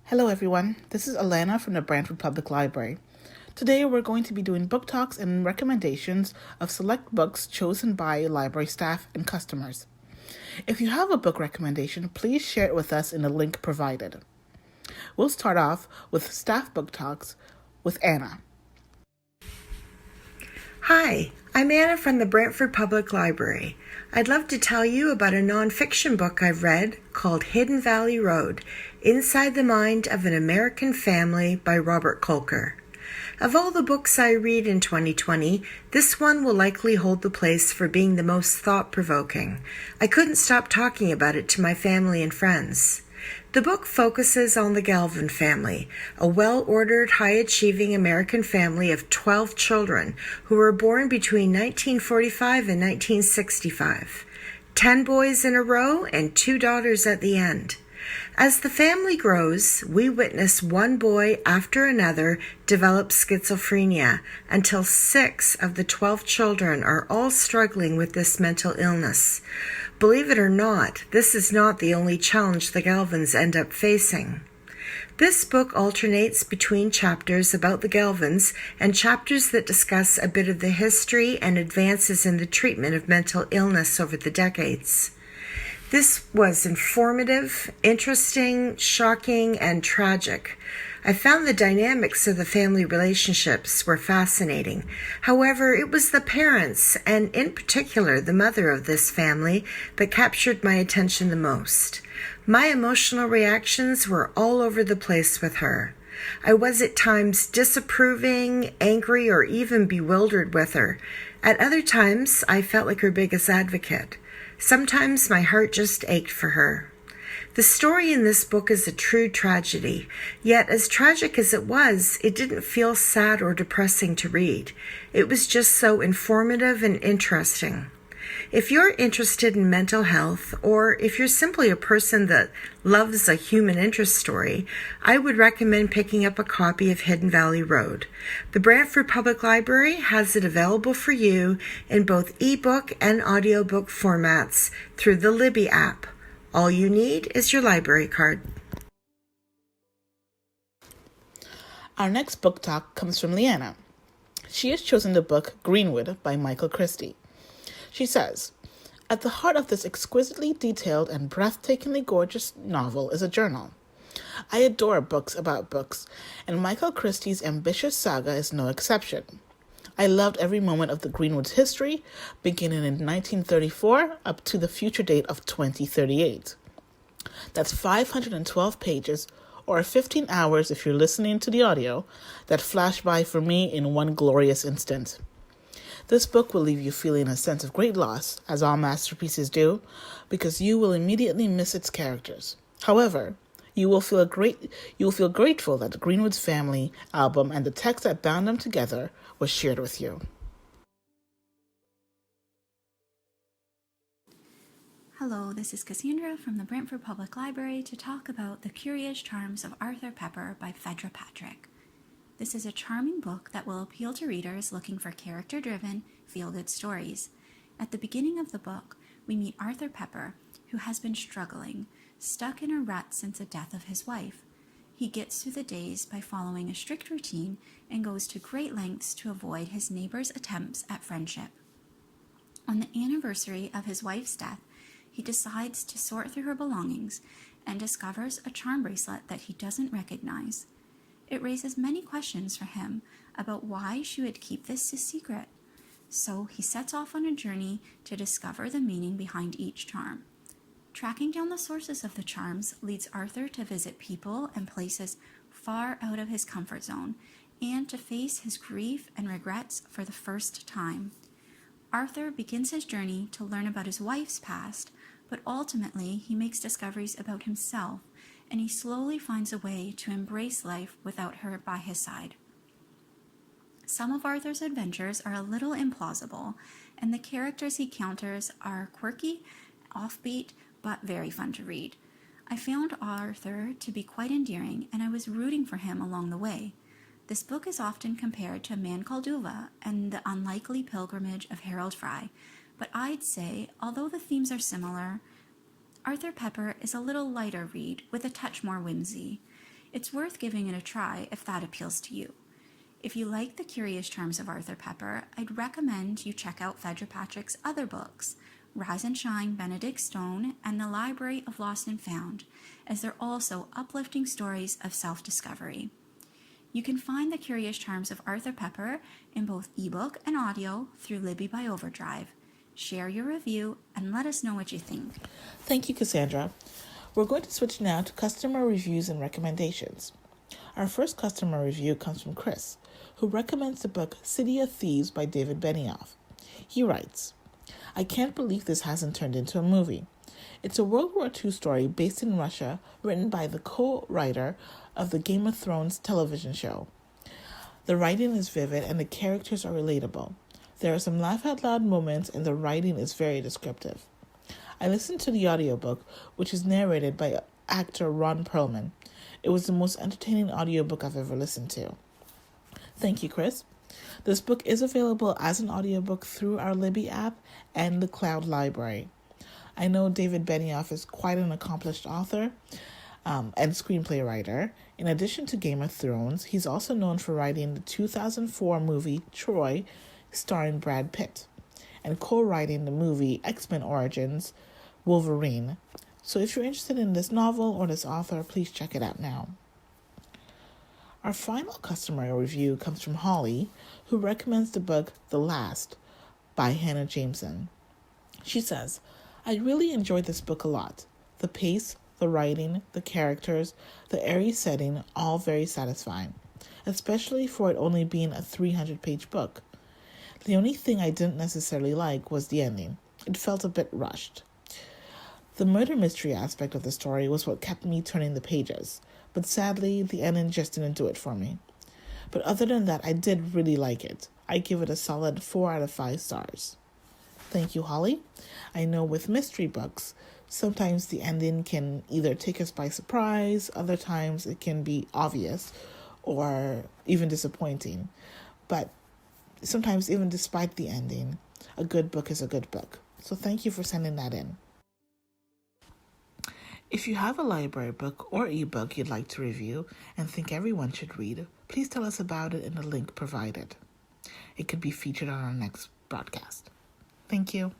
Hello everyone, this is Alana from the Brantford Public Library. Today we're going to be doing book talks and recommendations of select books chosen by library staff and customers. If you have a book recommendation, please share it with us in the link provided. We'll start off with staff book talks with Anna. Hi, I'm Anna from the Brantford Public Library. I'd love to tell you about a nonfiction book I've read called Hidden Valley Road, Inside the Mind of an American Family by Robert Kolker. Of all the books I read in 2020, this one will likely hold the place for being the most thought-provoking. I couldn't stop talking about it to my family and friends. The book focuses on the Galvin family, a well-ordered, high-achieving American family of 12 children who were born between 1945 and 1965. 10 boys in a row and 2 daughters at the end. As the family grows, we witness one boy after another develop schizophrenia until 6 of the 12 children are all struggling with this mental illness. Believe it or not, this is not the only challenge the Galvins end up facing. This book alternates between chapters about the Galvins and chapters that discuss a bit of the history and advances in the treatment of mental illness over the decades. This was informative, interesting, shocking, and tragic. I found the dynamics of the family relationships were fascinating. However, it was the parents, and in particular the mother of this family, that captured my attention the most. My emotional reactions were all over the place with her. I was at times disapproving, angry, or even bewildered with her. At other times, I felt like her biggest advocate. Sometimes my heart just ached for her. The story in this book is a true tragedy, yet as tragic as it was, it didn't feel sad or depressing to read. It was just so informative and interesting. If you're interested in mental health, or if you're simply a person that loves a human interest story, I would recommend picking up a copy of Hidden Valley Road. The Brantford Public Library has it available for you in both ebook and audiobook formats through the Libby app. All you need is your library card. Our next book talk comes from Leanna. She has chosen the book Greenwood by Michael Christie. She says, "At the heart of this exquisitely detailed and breathtakingly gorgeous novel is a journal. I adore books about books, and Michael Christie's ambitious saga is no exception. I loved every moment of the Greenwood's history, beginning in 1934 up to the future date of 2038. That's 512 pages, or 15 hours if you're listening to the audio, that flash by for me in one glorious instant. This book will leave you feeling a sense of great loss, as all masterpieces do, because you will immediately miss its characters. However, you will feel grateful that the Greenwood's Family album and the text that bound them together was shared with you." Hello, this is Cassandra from the Brantford Public Library to talk about The Curious Charms of Arthur Pepper by Phaedra Patrick. This is a charming book that will appeal to readers looking for character-driven, feel-good stories. At the beginning of the book, we meet Arthur Pepper, who has been struggling, stuck in a rut since the death of his wife. He gets through the days by following a strict routine and goes to great lengths to avoid his neighbors' attempts at friendship. On the anniversary of his wife's death, he decides to sort through her belongings and discovers a charm bracelet that he doesn't recognize. It raises many questions for him about why she would keep this a secret. So he sets off on a journey to discover the meaning behind each charm. Tracking down the sources of the charms leads Arthur to visit people and places far out of his comfort zone and to face his grief and regrets for the first time. Arthur begins his journey to learn about his wife's past, but ultimately he makes discoveries about himself, and he slowly finds a way to embrace life without her by his side. Some of Arthur's adventures are a little implausible, and the characters he encounters are quirky, offbeat, but very fun to read. I found Arthur to be quite endearing, and I was rooting for him along the way. This book is often compared to A Man Called Ove and The Unlikely Pilgrimage of Harold Fry, but I'd say, although the themes are similar, Arthur Pepper is a little lighter read with a touch more whimsy. It's worth giving it a try if that appeals to you. If you like the curious charms of Arthur Pepper, I'd recommend you check out Fedra Patrick's other books, Rise and Shine, Benedict Stone, and The Library of Lost and Found, as they're also uplifting stories of self-discovery. You can find the curious charms of Arthur Pepper in both ebook and audio through Libby by Overdrive. Share your review and let us know what you think. Thank you, Cassandra. We're going to switch now to customer reviews and recommendations. Our first customer review comes from Chris, who recommends the book City of Thieves by David Benioff. He writes, I can't believe this hasn't turned into a movie. It's a World War II story based in Russia, written by the co-writer of the Game of Thrones television show. The writing is vivid and the characters are relatable. There are some laugh-out-loud moments and the writing is very descriptive. I listened to the audiobook, which is narrated by actor Ron Perlman. It was the most entertaining audiobook I've ever listened to. Thank you, Chris. This book is available as an audiobook through our Libby app and the Cloud Library. I know David Benioff is quite an accomplished author and screenplay writer. In addition to Game of Thrones, he's also known for writing the 2004 movie Troy, starring Brad Pitt, and co-writing the movie X-Men Origins Wolverine. So if you're interested in this novel or this author, please check it out now. Our final customer review comes from Holly, who recommends the book The Last by Hannah Jameson. She says, I really enjoyed this book a lot. The pace, the writing, the characters, the airy setting, all very satisfying, especially for it only being a 300-page book. The only thing I didn't necessarily like was the ending. It felt a bit rushed. The murder mystery aspect of the story was what kept me turning the pages, but sadly, the ending just didn't do it for me. But other than that, I did really like it. I give it a solid 4 out of 5 stars. Thank you, Holly. I know with mystery books, sometimes the ending can either take us by surprise, other times it can be obvious or even disappointing. But sometimes even despite the ending, a good book is a good book. So thank you for sending that in. If you have a library book or ebook you'd like to review and think everyone should read, please tell us about it in the link provided. It could be featured on our next broadcast. Thank you.